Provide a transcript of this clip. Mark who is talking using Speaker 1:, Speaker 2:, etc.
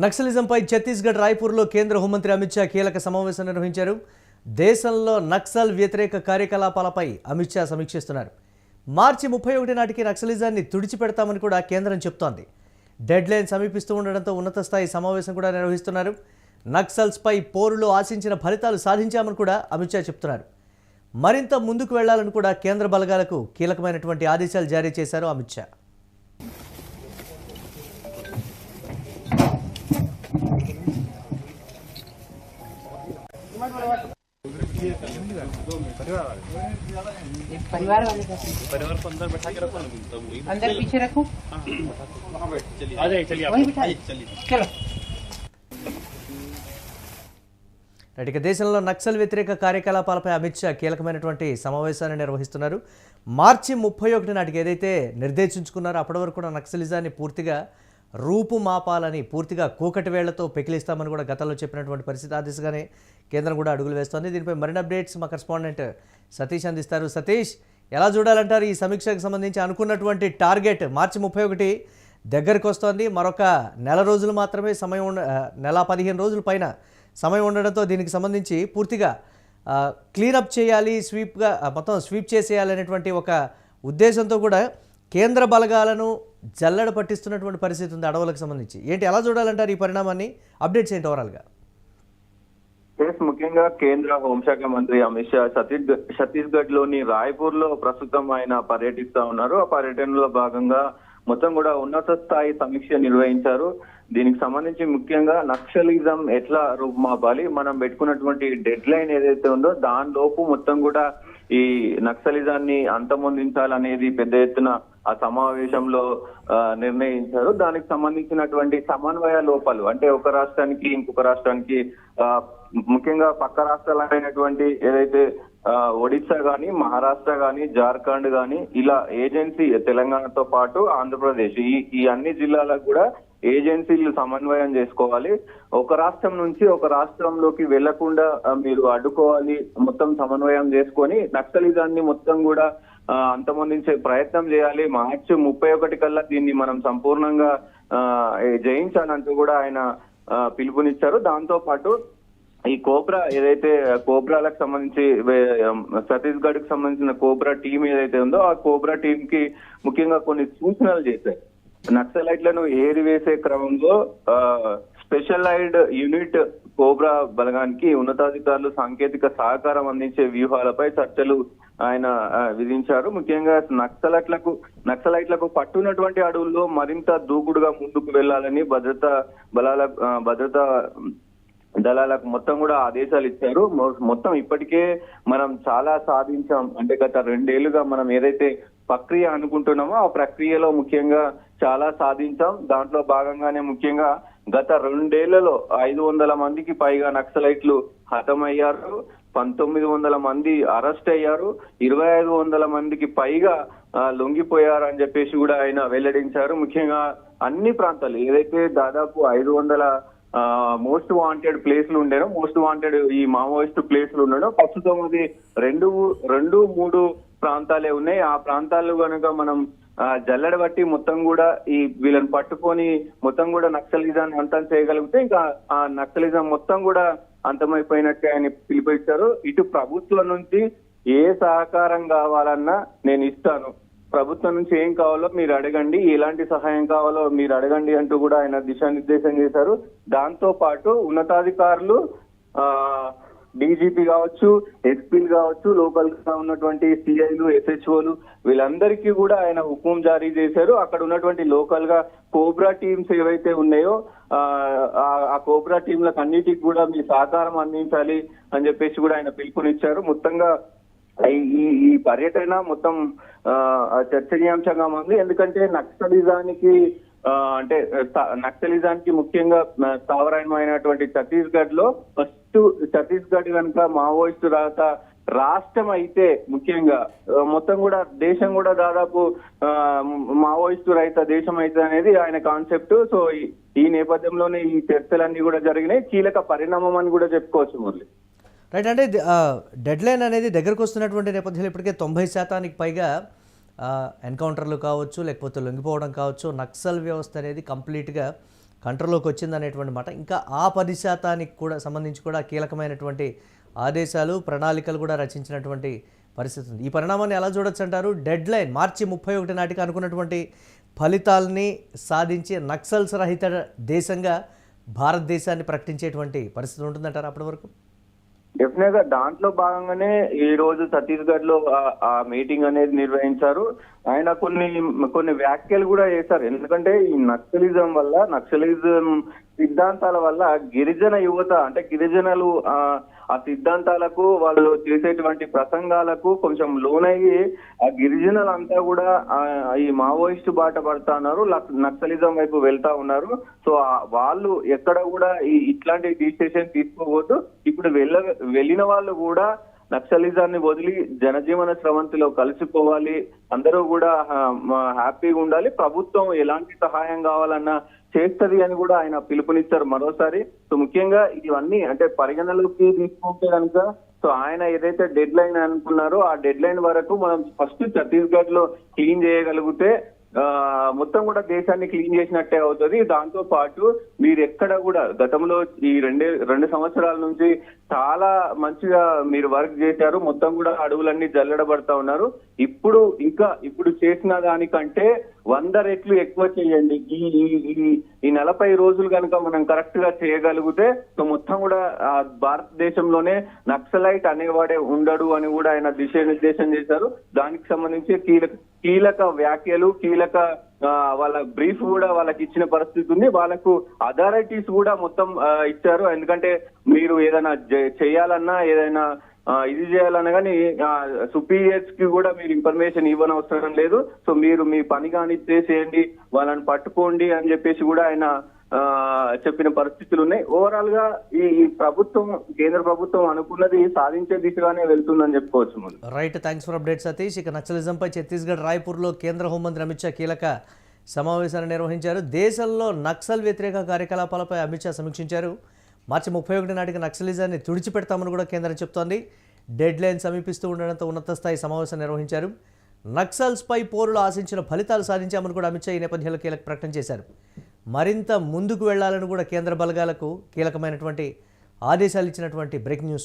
Speaker 1: నక్సలిజంపై ఛత్తీస్గఢ్ రాయ్పూర్లో కేంద్ర హోంమంత్రి అమిత్ షా కీలక సమావేశం నిర్వహించారు. దేశంలో నక్సల్ వ్యతిరేక కార్యకలాపాలపై అమిత్ షా సమీక్షిస్తున్నారు. మార్చి 31 నాటికి నక్సలిజాన్ని తుడిచిపెడతామని కూడా కేంద్రం చెప్తోంది. డెడ్ లైన్ సమీపిస్తూ ఉండడంతో ఉన్నత స్థాయి సమావేశం కూడా నిర్వహిస్తున్నారు. నక్సల్స్పై పోరులో ఆశించిన ఫలితాలు సాధించామని కూడా అమిత్ షా చెప్తున్నారు. మరింత ముందుకు వెళ్లాలని కూడా కేంద్ర బలగాలకు కీలకమైనటువంటి ఆదేశాలు జారీ చేశారు అమిత్ షా.
Speaker 2: परिवार वाले परिवार को अंदर बैठा के रखो ना, अंदर पीछे रखो, वहाँ बैठ चलिए, आ जाइए, चलिए वहीं बिठा चलिए, चलो.
Speaker 1: ఇక దేశంలో నక్సల్ వ్యతిరేక కార్యకలాపాలపై అమిత్ షా కీలకమైనటువంటి సమావేశాన్ని నిర్వహిస్తున్నారు. మార్చి 31 నాటికి ఏదైతే నిర్దేశించుకున్నారో అప్పటి వరకు కూడా నక్సలిజాన్ని పూర్తిగా రూపుమాపాలని, పూర్తిగా కూకటి వేళ్లతో పెకిలిస్తామని కూడా గతంలో చెప్పినటువంటి పరిస్థితి. ఆ దిశగానే కేంద్రం కూడా అడుగులు వేస్తోంది. దీనిపై మరిన్ని అప్డేట్స్ మా కరెస్పాండెంట్ సతీష్ అందిస్తారు. సతీష్, ఎలా చూడాలంటారు ఈ సమీక్షకు సంబంధించి? అనుకున్నటువంటి టార్గెట్ మార్చి 31 దగ్గరకు వస్తోంది. మరొక నెల రోజులు మాత్రమే సమయం, నెల 15 రోజుల పైన సమయం ఉండడంతో దీనికి సంబంధించి పూర్తిగా క్లీనప్ చేయాలి, మొత్తం స్వీప్ చేసేయాలనేటువంటి ఒక ఉద్దేశంతో కూడా కేంద్ర బలగాలను జల్లెడ పట్టిస్తున్నటువంటి పరిస్థితి ఉంది అడవులకు సంబంధించి. ఏంటి, ఎలా చూడాలంటారు ఈ పరిణామాన్ని? అప్డేట్స్ ఏంటి ఓవరాల్గా?
Speaker 3: ముఖ్యంగా కేంద్ర హోంశాఖ మంత్రి అమిత్ షా ఛత్తీస్గఢ్ లోని రాయ్పూర్ లో ప్రస్తుతం ఆయన పర్యటిస్తా ఉన్నారు. ఆ పర్యటనలో భాగంగా మొత్తం కూడా ఉన్నత స్థాయి సమీక్ష నిర్వహించారు. దీనికి సంబంధించి ముఖ్యంగా నక్సలిజం ఎట్లా రూపుమాపాలి, మనం పెట్టుకున్నటువంటి డెడ్ లైన్ ఏదైతే ఉందో దానిలోపు మొత్తం కూడా ఈ నక్సలిజాన్ని అంతమొందించాలనేది పెద్ద ఎత్తున ఆ సమావేశంలో నిర్ణయించారు. దానికి సంబంధించినటువంటి సమన్వయ లోపాలు, అంటే ఒక రాష్ట్రానికి ఇంకొక రాష్ట్రానికి ముఖ్యంగా పక్క రాష్ట్రాలైనటువంటి ఏదైతే ఒడిశా గాని, మహారాష్ట్ర గాని, జార్ఖండ్ గాని, ఇలా ఏజెన్సీ తెలంగాణతో పాటు ఆంధ్రప్రదేశ్ ఈ అన్ని జిల్లాలకు కూడా ఏజెన్సీలు సమన్వయం చేసుకోవాలి. ఒక రాష్ట్రం నుంచి ఒక రాష్ట్రంలోకి వెళ్లకుండా మీరు అడ్డుకోవాలి. మొత్తం సమన్వయం చేసుకొని నక్సలిజాన్ని మొత్తం కూడా అంతమొందించే ప్రయత్నం చేయాలి. మార్చి 31 కల్లా దీన్ని మనం సంపూర్ణంగా జయించాలంటూ కూడా ఆయన పిలుపునిచ్చారు. దాంతో పాటు ఈ కోబ్రా ఏదైతే కోబ్రాలకు సంబంధించి ఛత్తీస్గఢ్ కి సంబంధించిన కోబ్రా టీం ఏదైతే ఉందో ఆ కోబ్రా టీం కి ముఖ్యంగా కొన్ని సూచనలు చేశాయి. నక్సలైట్లను ఏరివేసే క్రమంలో స్పెషలైజ్డ్ యూనిట్ కోబ్రా బలగానికి ఉన్నతాధికారులు సాంకేతిక సహకారం అందించే వ్యూహాలపై చర్చలు ఆయన విధించారు. ముఖ్యంగా నక్సలైట్లకు పట్టున్నటువంటి అడవుల్లో మరింత దూకుడుగా ముందుకు వెళ్లాలని భద్రతా దళాలకు మొత్తం కూడా ఆదేశాలు ఇచ్చారు. మొత్తం ఇప్పటికే మనం చాలా సాధించాం, అంటే గత 2 ఏళ్లుగా మనం ఏదైతే ప్రక్రియ అనుకుంటున్నామో ఆ ప్రక్రియలో ముఖ్యంగా చాలా సాధించాం. దాంట్లో భాగంగానే ముఖ్యంగా గత 2 ఏళ్లలో 500 మందికి పైగా నక్సలైట్లు హతమయ్యారు, 1900 మంది అరెస్ట్ అయ్యారు, 2500 మందికి పైగా లొంగిపోయారు అని చెప్పేసి కూడా ఆయన వెల్లడించారు. ముఖ్యంగా అన్ని ప్రాంతాలు ఏదైతే దాదాపు 500 మోస్ట్ వాంటెడ్ ప్లేస్లు ఉండేనో, మోస్ట్ వాంటెడ్ ఈ మావోయిస్ట్ ప్లేస్లు ఉండడం ప్రస్తుతం అది 2-3 ప్రాంతాలే ఉన్నాయి. ఆ ప్రాంతాలు కనుక మనం జల్లెడ బట్టి మొత్తం కూడా ఈ వీళ్ళని పట్టుకొని మొత్తం కూడా నక్సలిజాన్ని అంతం చేయగలిగితే ఇంకా ఆ నక్సలిజం మొత్తం కూడా అంతమైపోయినట్టే ఆయన పిలుపునిచ్చారు. ఇటు ప్రభుత్వం నుంచి ఏ సహకారం కావాలన్నా నేను ఇస్తాను, ప్రభుత్వం నుంచి ఏం కావాలో మీరు అడగండి, ఎలాంటి సహాయం కావాలో మీరు అడగండి అంటూ కూడా ఆయన దిశానిర్దేశం చేశారు. దాంతో పాటు ఉన్నతాధికారులు డీజీపీ కావచ్చు, ఎస్పీలు కావచ్చు, లోకల్ గా ఉన్నటువంటి సిఐలు, ఎస్హెచ్ఓలు వీళ్ళందరికీ కూడా ఆయన హుకుం జారీ చేశారు. అక్కడ ఉన్నటువంటి లోకల్ గా కోబ్రా టీమ్స్ ఏవైతే ఉన్నాయో ఆ కోబ్రా టీంలకు అన్నిటికి కూడా మీ సహకారం అందించాలి అని చెప్పేసి కూడా ఆయన పిలుపునిచ్చారు. మొత్తంగా ఈ పర్యటన మొత్తం చర్చనీయాంశంగా ఉంది. ఎందుకంటే నక్సలిజానికి ముఖ్యంగా స్థావరమైనటువంటి ఛత్తీస్గఢ్ లో ఫస్ట్ ఛత్తీస్గఢ్ కనుక మావోయిస్టు రాష్ట్రం అయితే ముఖ్యంగా మొత్తం కూడా దేశం కూడా దాదాపు మావోయిస్టు రహిత దేశం అయితే అనేది ఆయన కాన్సెప్ట్. సో ఈ నేపథ్యంలోనే ఈ చర్చలన్నీ కూడా జరిగినాయి. కీలక పరిణామం అని కూడా చెప్పుకోవచ్చు మురళి.
Speaker 1: రైట్, అంటే డెడ్ లైన్ అనేది దగ్గరకు వస్తున్నటువంటి నేపథ్యంలో ఇప్పటికే 90% పైగా ఎన్కౌంటర్లు కావచ్చు, లేకపోతే లొంగిపోవడం కావచ్చు, నక్సల్ వ్యవస్థ అనేది కంప్లీట్గా కంట్రోల్లోకి వచ్చిందనేటువంటి మాట. ఇంకా ఆ 10% కూడా సంబంధించి కూడా కీలకమైనటువంటి ఆదేశాలు, ప్రణాళికలు కూడా రచించినటువంటి పరిస్థితి ఉంది. ఈ పరిణామాన్ని ఎలా చూడొచ్చు అంటారు? డెడ్ లైన్ మార్చి 31 నాటికి అనుకున్నటువంటి ఫలితాలని సాధించి నక్సల్స్ రహిత దేశంగా భారతదేశాన్ని ప్రకటించేటువంటి పరిస్థితి ఉంటుందంటారు అప్పటి వరకు?
Speaker 3: డెఫినెట్ గా దాంట్లో భాగంగానే ఈ రోజు ఛత్తీస్గఢ్ లో ఆ మీటింగ్ అనేది నిర్వహించారు. ఆయన కొన్ని వ్యాఖ్యలు కూడా చేశారు. ఎందుకంటే ఈ నక్సలిజం సిద్ధాంతాల వల్ల గిరిజన యువత అంటే గిరిజనులు ఆ సిద్ధాంతాలకు వాళ్ళు చేసేటువంటి ప్రసంగాలకు కొంచెం లోనయ్యి ఆ గిరిజనులంతా కూడా ఈ మావోయిస్టు బాట పడతా ఉన్నారు, నక్సలిజం వైపు వెళ్తా ఉన్నారు. సో వాళ్ళు ఎక్కడ కూడా ఇట్లాంటి డిసిషన్ తీసుకోవద్దు. ఇప్పుడు వెళ్ళిన వాళ్ళు కూడా నక్సలిజాన్ని వదిలి జనజీవన స్రవంతిలో కలిసిపోవాలి, అందరూ కూడా హ్యాపీగా ఉండాలి, ప్రభుత్వం ఎలాంటి సహాయం కావాలన్నా చేస్తది అని కూడా ఆయన పిలుపునిచ్చారు మరోసారి. సో ముఖ్యంగా ఇవన్నీ అంటే పరిగణలోకి తీసుకుంటే కనుక సో ఆయన ఏదైతే డెడ్ లైన్ అనుకున్నారో ఆ డెడ్ లైన్ వరకు మనం ఫస్ట్ ఛత్తీస్గఢ్ లో క్లీన్ చేయగలిగితే మొత్తం కూడా దేశాన్ని క్లీన్ చేసినట్టే అవుతుంది. దాంతో పాటు మీరు ఎక్కడ కూడా గతంలో ఈ రెండు సంవత్సరాల నుంచి చాలా మంచిగా మీరు వర్క్ చేశారు, మొత్తం కూడా అడవులన్నీ జల్లెడబడతా ఉన్నారు. ఇప్పుడు చేసిన దానికంటే 100 రెట్లు ఎక్కువ చేయండి. ఈ 40 రోజులు కనుక మనం కరెక్ట్ గా చేయగలిగితే సో మొత్తం కూడా భారతదేశంలోనే నక్సలైట్ అనేవాడే ఉండడు అని కూడా ఆయన దిశానిర్దేశం చేశారు. దానికి సంబంధించి కీలక వ్యాఖ్యలు, వాళ్ళ బ్రీఫ్ కూడా వాళ్ళకి ఇచ్చిన పరిస్థితి ఉంది. వాళ్ళకు అథారిటీస్ కూడా మొత్తం ఇచ్చారు. ఎందుకంటే మీరు ఏదైనా చేయాలన్నా ఏదైనా ఇది చేయాలన్నా కానీ సుపీరియర్స్ కి కూడా మీరు ఇన్ఫర్మేషన్ ఇవ్వనవసరం లేదు. సో మీరు మీ పని కానీ చేసేయండి, వాళ్ళని పట్టుకోండి అని చెప్పేసి కూడా ఆయన చెప్పిన పరిస్థితులు ఉన్నాయి. ఓవరాల్ గా ఈ ప్రభుత్వం, కేంద్ర ప్రభుత్వం అనుకున్నది సాధించే దిశగానే వెళ్తుందని చెప్పుకోవచ్చు.
Speaker 1: Right, thanks for update Satish. ఇక నక్సలిజంపై ఛత్తీస్గఢ్ రాయ్పూర్లో కేంద్ర హోంమంత్రి అమిత్ షా కీలక సమావేశాన్ని నిర్వహించారు. దేశంలో నక్సల్ వ్యతిరేక కార్యకలాపాలపై అమిత్ షా సమీక్షించారు. మార్చి 31 నాటికి నక్సలిజాన్ని తుడిచిపెడతామని కూడా కేంద్రం చెప్తోంది. డెడ్ లైన్ సమీపిస్తూ ఉండడంతో ఉన్నత స్థాయి సమావేశం నిర్వహించారు. నక్సల్స్పై పోరులు ఆశించిన ఫలితాలు సాధించామని కూడా అమిత్ షా ఈ నేపథ్యంలో కీలక ప్రకటన చేశారు. మరింత ముందుకు వెళ్లాలని కూడా కేంద్ర బలగాలకు కీలకమైనటువంటి ఆదేశాలు ఇచ్చినటువంటి బ్రేకింగ్ న్యూస్